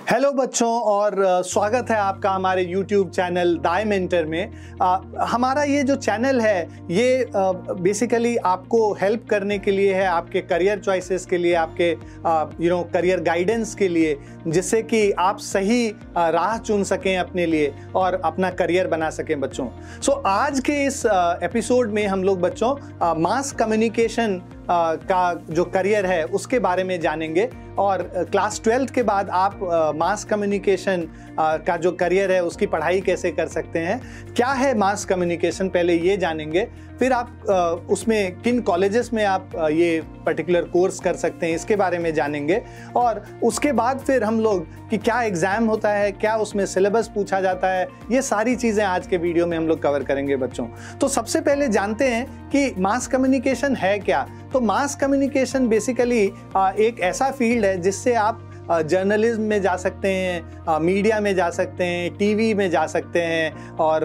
Hello बच्चों और स्वागत है आपका हमारे YouTube चैनल दाई मेंटर में। हमारा ये जो चैनल है ये बेसिकली आपको हेल्प करने के लिए है, आपके करियर चॉइसेस के लिए, आपके करियर गाइडेंस के लिए, जिससे कि आप सही राह चुन सकें अपने लिए और अपना करियर बना सकें बच्चों। आज के इस एपिसोड में हम लोग बच्चों मास कम्युनिकेशन का जो करियर है उसके बारे में जानेंगे और क्लास 12th के बाद आप मास कम्युनिकेशन का जो करियर है उसकी पढ़ाई कैसे कर सकते हैं, क्या है मास कम्युनिकेशन पहले ये जानेंगे, फिर आप उसमें किन कॉलेजेस में आप ये पर्टिकुलर कोर्स कर सकते हैं इसके बारे में जानेंगे और उसके बाद फिर हम लोग कि क्या एग्ज़ाम होता है, क्या उसमें सिलेबस पूछा जाता है, ये सारी चीज़ें आज के वीडियो में हम लोग कवर करेंगे बच्चों। तो सबसे पहले जानते हैं कि मास कम्युनिकेशन है क्या। तो मास कम्युनिकेशन बेसिकली एक ऐसा फील्ड है जिससे आप जर्नलिज्म में जा सकते हैं, मीडिया में जा सकते हैं, टीवी में जा सकते हैं और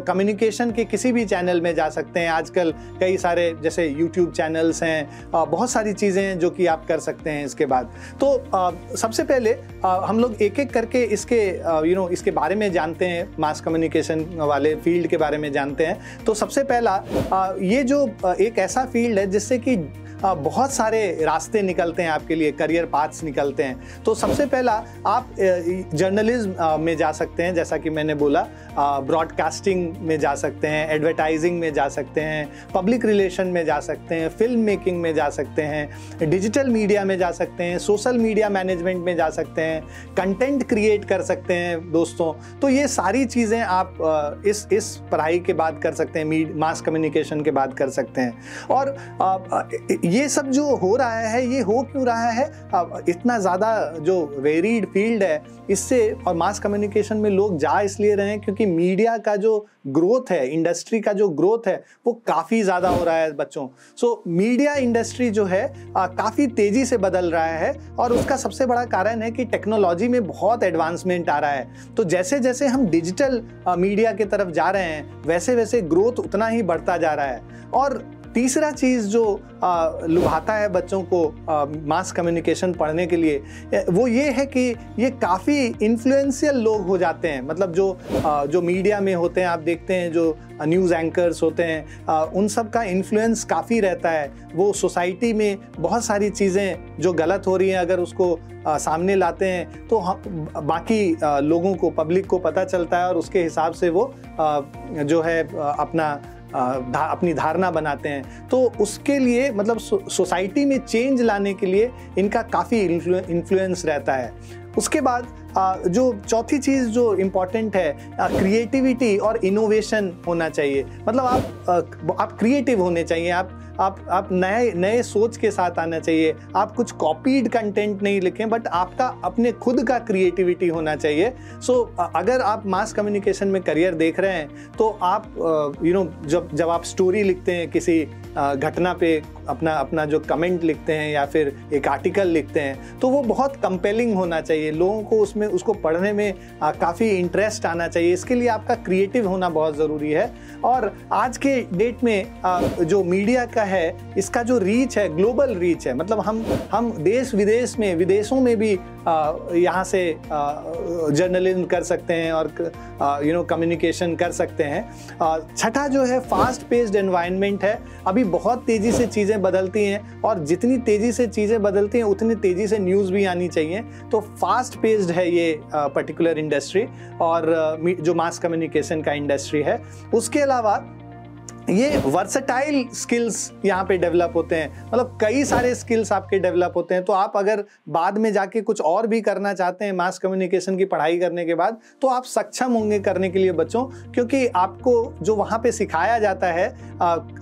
कम्युनिकेशन के किसी भी चैनल में जा सकते हैं। आजकल कई सारे जैसे यूट्यूब चैनल्स हैं, बहुत सारी चीज़ें हैं जो कि आप कर सकते हैं इसके बाद। तो सबसे पहले हम लोग एक एक करके इसके बारे में जानते हैं, मास कम्युनिकेशन वाले फील्ड के बारे में जानते हैं। तो सबसे पहला ये जो एक ऐसा फील्ड है जिससे कि बहुत सारे रास्ते निकलते हैं आपके लिए, करियर पाथ्स निकलते हैं। तो सबसे पहला आप जर्नलिज्म में जा सकते हैं, जैसा कि मैंने बोला, ब्रॉडकास्टिंग में जा सकते हैं, एडवर्टाइजिंग में जा सकते हैं, पब्लिक रिलेशन में जा सकते हैं, फिल्म मेकिंग में जा सकते हैं, डिजिटल मीडिया में जा सकते हैं, सोशल मीडिया मैनेजमेंट में जा सकते हैं, कंटेंट क्रिएट कर सकते हैं दोस्तों। तो ये सारी चीज़ें आप इस पढ़ाई के बाद कर सकते हैं, मास कम्युनिकेशन के बाद कर सकते हैं। और ये सब जो हो रहा है ये हो क्यों रहा है, इतना ज़्यादा जो वेरीड फील्ड है इससे, और मास कम्युनिकेशन में लोग जा इसलिए रहे हैं क्योंकि मीडिया का जो ग्रोथ है, इंडस्ट्री का जो ग्रोथ है वो काफ़ी ज़्यादा हो रहा है बच्चों। मीडिया इंडस्ट्री जो है काफ़ी तेज़ी से बदल रहा है और उसका सबसे बड़ा कारण है कि टेक्नोलॉजी में बहुत एडवांसमेंट आ रहा है। तो जैसे जैसे हम डिजिटल मीडिया की तरफ जा रहे हैं वैसे वैसे ग्रोथ उतना ही बढ़ता जा रहा है। और तीसरा चीज़ जो लुभाता है बच्चों को मास कम्युनिकेशन पढ़ने के लिए वो ये है कि ये काफ़ी इन्फ्लुएंशियल लोग हो जाते हैं। मतलब जो मीडिया में होते हैं, आप देखते हैं जो न्यूज़ एंकर्स होते हैं, उन सब का इन्फ्लुएंस काफ़ी रहता है। वो सोसाइटी में बहुत सारी चीज़ें जो गलत हो रही हैं अगर उसको सामने लाते हैं तो बाकी लोगों को, पब्लिक को पता चलता है और उसके हिसाब से वो जो है अपनी धारणा बनाते हैं। तो उसके लिए मतलब सोसाइटी में चेंज लाने के लिए इनका काफ़ी इन्फ्लुएंस रहता है। उसके बाद जो चौथी चीज़ जो इम्पॉर्टेंट है, क्रिएटिविटी और इनोवेशन होना चाहिए। मतलब आप क्रिएटिव होने चाहिए, आप नए सोच के साथ आना चाहिए। आप कुछ कॉपीड कंटेंट नहीं लिखें बट आपका अपने खुद का क्रिएटिविटी होना चाहिए। अगर आप मास कम्युनिकेशन में करियर देख रहे हैं तो आप जब आप स्टोरी लिखते हैं, किसी घटना पे अपना जो कमेंट लिखते हैं या फिर एक आर्टिकल लिखते हैं तो वो बहुत कंपेलिंग होना चाहिए, लोगों को उसको पढ़ने में काफ़ी इंटरेस्ट आना चाहिए। इसके लिए आपका क्रिएटिव होना बहुत ज़रूरी है। और आज के डेट में जो मीडिया का है इसका जो रीच है, ग्लोबल रीच है। मतलब हम देश विदेश में, विदेशों में भी यहाँ से जर्नलिज्म कर सकते हैं और कम्युनिकेशन कर सकते हैं। छठा जो है फास्ट पेस्ड एनवायरनमेंट है। अभी बहुत तेज़ी से चीज़ें बदलती हैं और जितनी तेज़ी से चीज़ें बदलती हैं उतनी तेज़ी से न्यूज़ भी आनी चाहिए। तो फास्ट पेस्ड है ये पर्टिकुलर इंडस्ट्री और जो मास कम्युनिकेशन का इंडस्ट्री है। उसके अलावा ये वर्सेटाइल स्किल्स यहाँ पे डेवलप होते हैं। मतलब कई सारे स्किल्स आपके डेवलप होते हैं। तो आप अगर बाद में जाके कुछ और भी करना चाहते हैं मास कम्युनिकेशन की पढ़ाई करने के बाद तो आप सक्षम होंगे करने के लिए बच्चों, क्योंकि आपको जो वहाँ पे सिखाया जाता है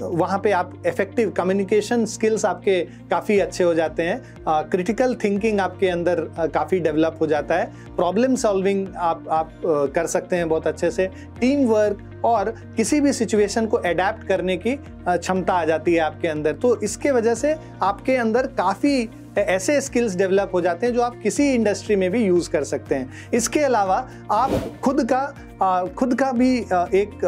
वहाँ पे आप इफेक्टिव कम्युनिकेशन स्किल्स आपके काफ़ी अच्छे हो जाते हैं। क्रिटिकल थिंकिंग आपके अंदर काफ़ी डेवलप हो जाता है। प्रॉब्लम सॉल्विंग आप कर सकते हैं बहुत अच्छे से। टीम वर्क और किसी भी सिचुएशन को अडेप्ट करने की क्षमता आ जाती है आपके अंदर। तो इसके वजह से आपके अंदर काफ़ी ऐसे स्किल्स डेवलप हो जाते हैं जो आप किसी इंडस्ट्री में भी यूज़ कर सकते हैं। इसके अलावा आप खुद का भी एक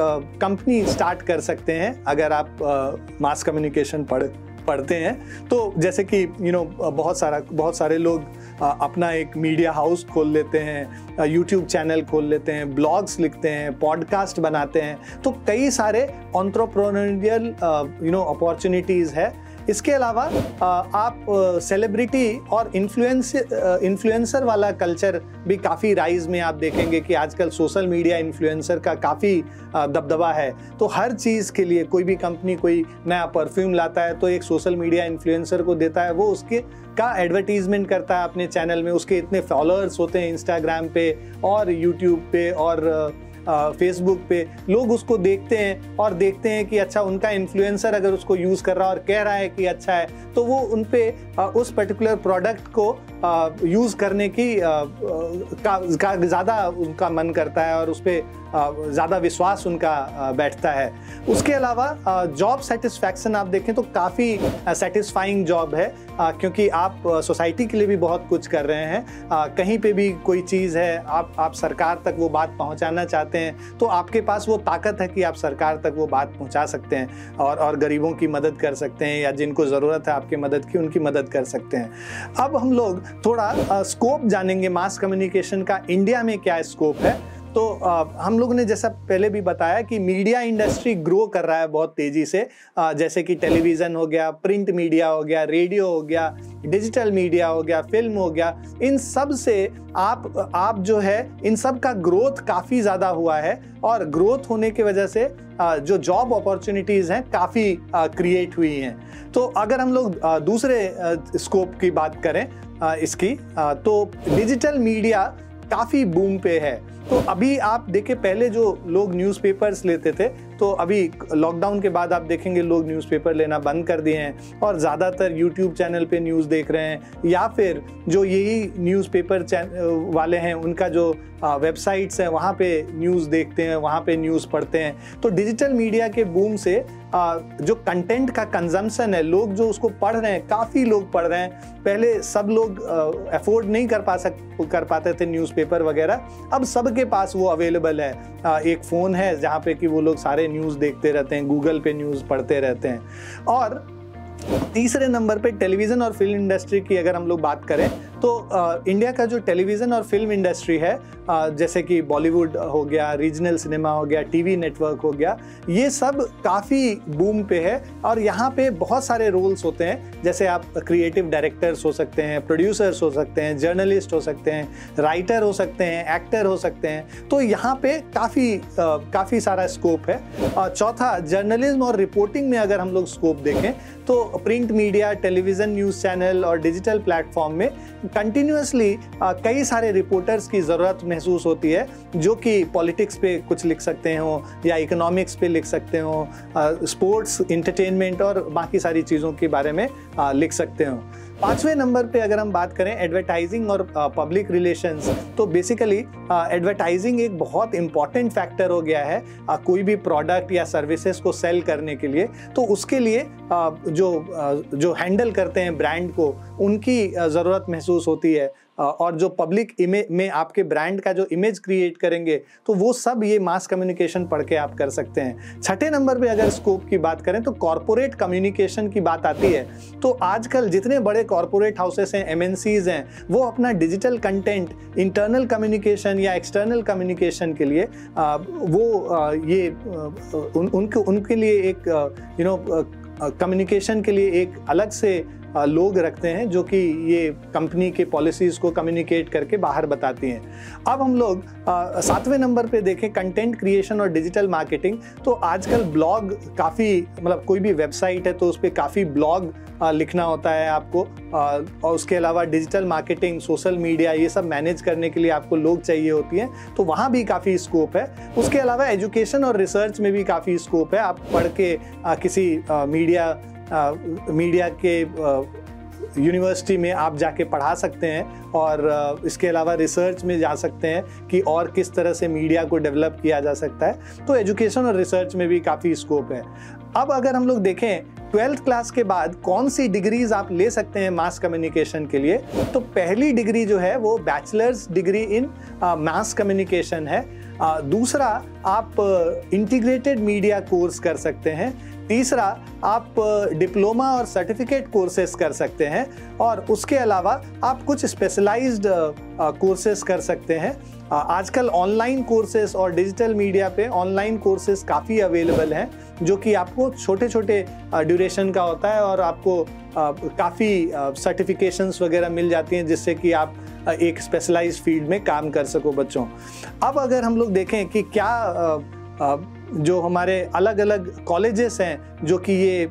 कंपनी स्टार्ट कर सकते हैं अगर आप मास कम्युनिकेशन पढ़ते हैं। तो जैसे कि बहुत सारे लोग अपना एक मीडिया हाउस खोल लेते हैं, यूट्यूब चैनल खोल लेते हैं, ब्लॉग्स लिखते हैं, पॉडकास्ट बनाते हैं। तो कई सारे एंटरप्रेन्योरियल अपॉर्चुनिटीज़ है। इसके अलावा आप सेलिब्रिटी और इन्फ्लुएंसर वाला कल्चर भी काफ़ी राइज में आप देखेंगे कि आजकल सोशल मीडिया इन्फ्लुएंसर का काफ़ी दबदबा है। तो हर चीज़ के लिए कोई भी कंपनी कोई नया परफ्यूम लाता है तो एक सोशल मीडिया इन्फ्लुएंसर को देता है, वो उसके का एडवर्टीजमेंट करता है अपने चैनल में। उसके इतने फॉलोअर्स होते हैं इंस्टाग्राम पे और यूट्यूब पे और फेसबुक पे, लोग उसको देखते हैं और देखते हैं कि अच्छा उनका इन्फ्लुएंसर अगर उसको यूज़ कर रहा है और कह रहा है कि अच्छा है, तो वो उन पे उस पर्टिकुलर प्रोडक्ट को यूज़ करने की का ज़्यादा उनका मन करता है और उस पर ज़्यादा विश्वास उनका बैठता है। उसके अलावा जॉब सेटिस्फैक्शन आप देखें तो काफ़ी सेटिस्फाइंग जॉब है, क्योंकि आप सोसाइटी के लिए भी बहुत कुछ कर रहे हैं। कहीं पे भी कोई चीज़ है, आप सरकार तक वो बात पहुंचाना चाहते हैं तो आपके पास वो ताकत है कि आप सरकार तक वो बात पहुंचा सकते हैं और गरीबों की मदद कर सकते हैं, या जिनको ज़रूरत है आपकी मदद की उनकी मदद कर सकते हैं। अब हम लोग थोड़ा स्कोप जानेंगे मास कम्युनिकेशन का, इंडिया में क्या स्कोप है। तो हम लोगों ने जैसा पहले भी बताया कि मीडिया इंडस्ट्री ग्रो कर रहा है बहुत तेज़ी से, जैसे कि टेलीविज़न हो गया, प्रिंट मीडिया हो गया, रेडियो हो गया, डिजिटल मीडिया हो गया, फिल्म हो गया। इन सब से आप जो है इन सब का ग्रोथ काफ़ी ज़्यादा हुआ है और ग्रोथ होने की वजह से जो जॉब अपॉर्चुनिटीज़ हैं काफ़ी क्रिएट हुई हैं। तो अगर हम लोग दूसरे स्कोप की बात करें इसकी, तो डिजिटल मीडिया काफ़ी बूम पे है। तो अभी आप देखें, पहले जो लोग न्यूज़पेपर्स लेते थे, तो अभी लॉकडाउन के बाद आप देखेंगे लोग न्यूज़पेपर लेना बंद कर दिए हैं और ज़्यादातर यूट्यूब चैनल पे न्यूज़ देख रहे हैं, या फिर जो यही न्यूज़पेपर वाले हैं उनका जो वेबसाइट्स हैं वहाँ पे न्यूज़ देखते हैं, वहाँ पे न्यूज़ पढ़ते हैं। तो डिजिटल मीडिया के बूम से जो कंटेंट का कंजम्पशन है, लोग जो उसको पढ़ रहे हैं, काफ़ी लोग पढ़ रहे हैं। पहले सब लोग अफोर्ड नहीं कर पाते थे न्यूज़पेपर वगैरह, अब सबके पास वो अवेलेबल है। एक फ़ोन है जहाँ पे कि वो लोग सारे न्यूज़ देखते रहते हैं, गूगल पे न्यूज़ पढ़ते रहते हैं। और तीसरे नंबर पे टेलीविज़न और फिल्म इंडस्ट्री की अगर हम लोग बात करें तो इंडिया का जो टेलीविज़न और फिल्म इंडस्ट्री है, जैसे कि बॉलीवुड हो गया, रीजनल सिनेमा हो गया, टीवी नेटवर्क हो गया, ये सब काफ़ी बूम पे है। और यहाँ पे बहुत सारे रोल्स होते हैं, जैसे आप क्रिएटिव डायरेक्टर्स हो सकते हैं, प्रोड्यूसर्स हो सकते हैं, जर्नलिस्ट हो सकते हैं, राइटर हो सकते हैं, एक्टर हो सकते हैं। तो यहाँ पे काफ़ी सारा स्कोप है। चौथा, जर्नलिज्म और रिपोर्टिंग में अगर हम लोग स्कोप देखें तो print media, television, news channel और डिजिटल प्लेटफॉर्म में कंटिन्यूसली कई सारे रिपोर्टर्स की ज़रूरत महसूस होती है, जो कि पॉलिटिक्स पे कुछ लिख सकते हो या इकोनॉमिक्स पे लिख सकते हो, स्पोर्ट्स, एंटरटेनमेंट और बाकी सारी चीज़ों के बारे में लिख सकते हो। पांचवें नंबर पे अगर हम बात करें एडवर्टाइजिंग और पब्लिक रिलेशंस, तो बेसिकली एडवर्टाइजिंग एक बहुत इंपॉर्टेंट फैक्टर हो गया है कोई भी प्रोडक्ट या सर्विसेज को सेल करने के लिए। तो उसके लिए जो हैंडल करते हैं ब्रांड को, उनकी ज़रूरत महसूस होती है, और जो पब्लिक इमेज में आपके ब्रांड का जो इमेज क्रिएट करेंगे, तो वो सब ये मास कम्युनिकेशन पढ़ के आप कर सकते हैं। छठे नंबर पे अगर स्कोप की बात करें तो कॉरपोरेट कम्युनिकेशन की बात आती है। तो आजकल जितने बड़े कॉरपोरेट हाउसेस हैं, एमएनसीज हैं, वो अपना डिजिटल कंटेंट इंटरनल कम्युनिकेशन या एक्सटर्नल कम्युनिकेशन के लिए उनके लिए एक कम्युनिकेशन के लिए एक अलग से लोग रखते हैं, जो कि ये कंपनी के पॉलिसीज़ को कम्युनिकेट करके बाहर बताती हैं। अब हम लोग 7वें नंबर पे देखें कंटेंट क्रिएशन और डिजिटल मार्केटिंग। तो आजकल ब्लॉग काफ़ी, मतलब कोई भी वेबसाइट है तो उस पर काफ़ी ब्लॉग लिखना होता है आपको, और उसके अलावा डिजिटल मार्केटिंग, सोशल मीडिया, ये सब मैनेज करने के लिए आपको लोग चाहिए होती हैं, तो वहाँ भी काफ़ी स्कोप है। उसके अलावा एजुकेशन और रिसर्च में भी काफ़ी स्कोप है। आप पढ़ के किसी मीडिया के यूनिवर्सिटी में आप जाके पढ़ा सकते हैं, और इसके अलावा रिसर्च में जा सकते हैं कि और किस तरह से मीडिया को डेवलप किया जा सकता है। तो एजुकेशन और रिसर्च में भी काफ़ी स्कोप है। अब अगर हम लोग देखें 12th क्लास के बाद कौन सी डिग्रीज आप ले सकते हैं मास कम्युनिकेशन के लिए, तो पहली डिग्री जो है वो bachelors degree in mass communication है। दूसरा, आप इंटीग्रेटेड मीडिया कोर्स कर सकते हैं। तीसरा, आप डिप्लोमा और सर्टिफिकेट कोर्सेज कर सकते हैं, और उसके अलावा आप कुछ स्पेशलाइज्ड कोर्सेज कर सकते हैं। आजकल ऑनलाइन कोर्सेज और डिजिटल मीडिया पे ऑनलाइन कोर्सेज काफ़ी अवेलेबल हैं, जो कि आपको छोटे छोटे ड्यूरेशन का होता है और आपको काफ़ी सर्टिफिकेशंस वगैरह मिल जाती हैं, जिससे कि आप एक स्पेशलाइज्ड फील्ड में काम कर सको बच्चों। अब अगर हम लोग देखें कि क्या जो हमारे अलग अलग कॉलेजेस हैं जो कि ये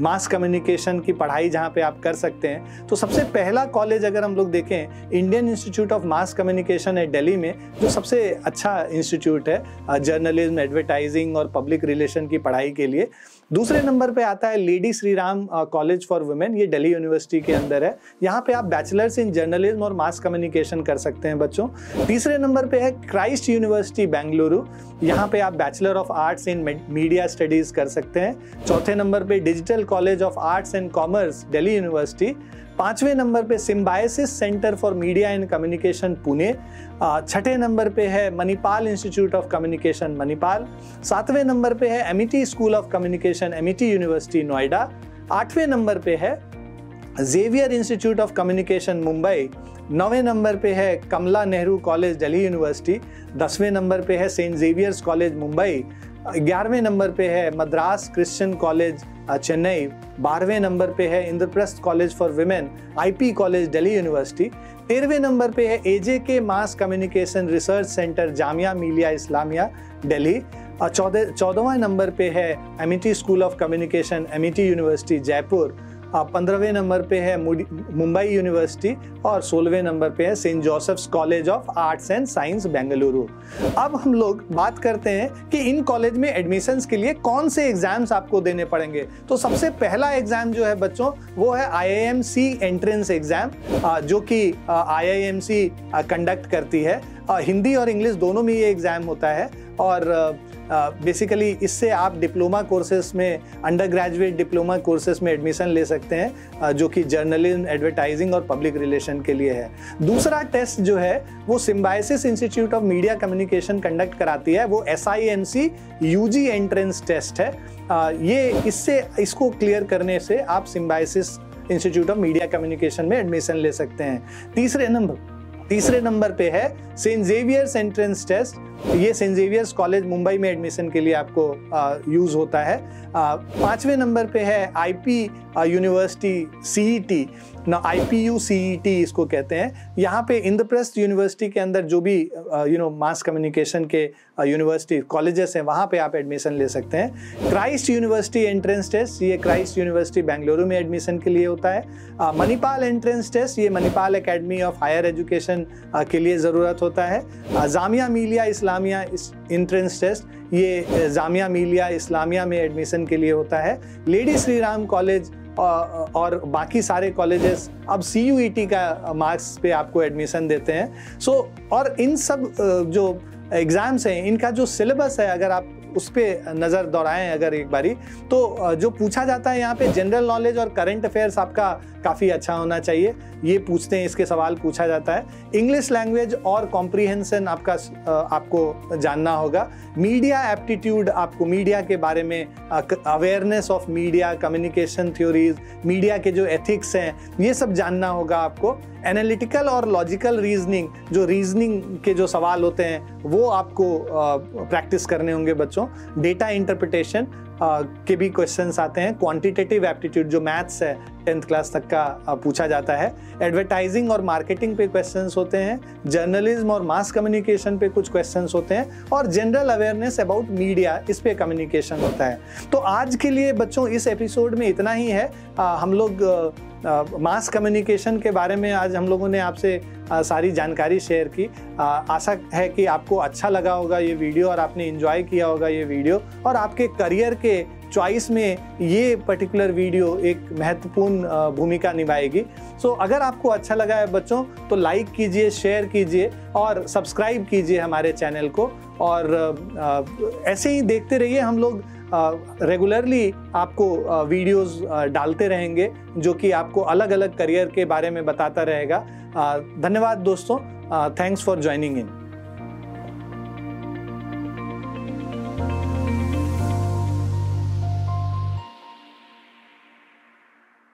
मास कम्युनिकेशन की पढ़ाई जहाँ पे आप कर सकते हैं, तो सबसे पहला कॉलेज अगर हम लोग देखें, Indian institute of mass communication है दिल्ली में, जो सबसे अच्छा इंस्टीट्यूट है जर्नलिज्म, एडवर्टाइजिंग और पब्लिक रिलेशन की पढ़ाई के लिए। दूसरे नंबर पे आता है lady Shri Ram college for women, ये दिल्ली यूनिवर्सिटी के अंदर है। यहाँ पे आप बैचलर्स इन जर्नलिज्म और मास कम्युनिकेशन कर सकते हैं बच्चों। तीसरे नंबर पे है क्राइस्ट यूनिवर्सिटी बेंगलुरु, यहाँ पे आप bachelor of arts in media studies कर सकते हैं। चौथे नंबर पे Digital College of Arts and Commerce Delhi University. पांचवें नंबर पे Symbiosis Centre for Media and Communication Pune. छठे नंबर पे है Manipal Institute of Communication Manipal. सातवें नंबर पे है Amity School of Communication Amity University Noida. आठवें नंबर पे है Xavier Institute of Communication Mumbai. 9वें नंबर पे है कमला नेहरू कॉलेज दिल्ली यूनिवर्सिटी। 10वें नंबर पे है सेंट जेवियर्स कॉलेज मुंबई। 11वें नंबर पे है मद्रास क्रिश्चियन कॉलेज चेन्नई। 12वें नंबर पे है Indraprastha College for Women IP College Delhi University. 13वें नंबर पे है AJK Mass Communication Research Centre Jamia Millia Islamia Delhi. 14वां नंबर पे है Amity School of Communication Amity University Jaipur. 15वें नंबर पे है मुंबई यूनिवर्सिटी और 16वें नंबर पे है Saint Joseph's College of Arts and science Bengaluru. अब हम लोग बात करते हैं कि इन कॉलेज में एडमिशन्स के लिए कौन से एग्जाम्स आपको देने पड़ेंगे। तो सबसे पहला एग्जाम जो है बच्चों, वो है IIMC एंट्रेंस एग्जाम, जो कि IIMC कंडक्ट करती है। हिंदी और इंग्लिश दोनों में ये एग्जाम होता है, और बेसिकली इससे आप डिप्लोमा कोर्सेज में, अंडर ग्रेजुएट डिप्लोमा कोर्सेज में एडमिशन ले सकते हैं, जो कि जर्नलिज्म, एडवर्टाइजिंग और पब्लिक रिलेशन के लिए है। दूसरा टेस्ट जो है वो symbiosis institute of media communication conduct कराती है, वो SIMC UG एंट्रेंस टेस्ट है। इसको क्लियर करने से आप symbiosis institute of media communication में एडमिशन ले सकते हैं। तीसरे नंबर पे है सेंट जेवियर्स एंट्रेंस टेस्ट। ये सेंट जेवियर्स कॉलेज मुंबई में एडमिशन के लिए आपको यूज होता है। 5वें नंबर पे है IP university CET, IPU CET इसको कहते हैं। यहाँ पे इंद्रप्रस्थ यूनिवर्सिटी के अंदर जो भी मास कम्युनिकेशन के यूनिवर्सिटी कॉलेजेस हैं, वहाँ पे आप एडमिशन ले सकते हैं। क्राइस्ट यूनिवर्सिटी एंट्रेंस टेस्ट, ये क्राइस्ट यूनिवर्सिटी बेंगलुरु में एडमिशन के लिए होता है। मणिपाल एंट्रेंस टेस्ट, ये Manipal academy of higher education के लिए ज़रूरत होता है। जामिया मिलिया इस्लामिया एंट्रेंस टेस्ट, ये जामिया मिलिया इस्लामिया में एडमिशन के लिए होता है। लेडी श्री राम कॉलेज और बाकी सारे कॉलेजेस अब CUET का मार्क्स पे आपको एडमिशन देते हैं। और इन सब जो एग्ज़ाम्स हैं, इनका जो सिलेबस है, अगर आप उस पर नज़र दौड़ाएं अगर एक बारी, तो जो पूछा जाता है यहाँ पे जनरल नॉलेज और करंट अफेयर्स आपका काफ़ी अच्छा होना चाहिए, ये पूछते हैं, इसके सवाल पूछा जाता है। इंग्लिश लैंग्वेज और कॉम्प्रीहेंशन आपको जानना होगा। मीडिया एप्टीट्यूड, आपको मीडिया के बारे में awareness of media, communication theories, media के जो एथिक्स हैं, ये सब जानना होगा आपको। एनालिटिकल और लॉजिकल रीजनिंग, जो रीजनिंग के जो सवाल होते हैं वो आपको प्रैक्टिस करने होंगे बच्चों। डेटा इंटरप्रिटेशन के भी क्वेश्चंस आते हैं। क्वांटिटेटिव एप्टीट्यूड, जो मैथ्स है 10th क्लास तक का पूछा जाता है। एडवर्टाइजिंग और मार्केटिंग पे क्वेश्चंस होते हैं। जर्नलिज्म और मास कम्युनिकेशन पे कुछ क्वेश्चंस होते हैं, और जनरल अवेयरनेस अबाउट मीडिया, इस पे कम्युनिकेशन होता है। तो आज के लिए बच्चों इस एपिसोड में इतना ही है। हम लोग मास कम्युनिकेशन के बारे में आज हम लोगों ने आपसे सारी जानकारी शेयर की। आशा है कि आपको अच्छा लगा होगा ये वीडियो, और आपने एंजॉय किया होगा ये वीडियो, और आपके करियर के चॉइस में ये पर्टिकुलर वीडियो एक महत्वपूर्ण भूमिका निभाएगी। अगर आपको अच्छा लगा है बच्चों, तो लाइक कीजिए, शेयर कीजिए और सब्सक्राइब कीजिए हमारे चैनल को, और ऐसे ही देखते रहिए। हम लोग रेगुलरली आपको वीडियोस डालते रहेंगे, जो कि आपको अलग अलग करियर के बारे में बताता रहेगा। धन्यवाद दोस्तों, थैंक्स फॉर ज्वाइनिंग इन।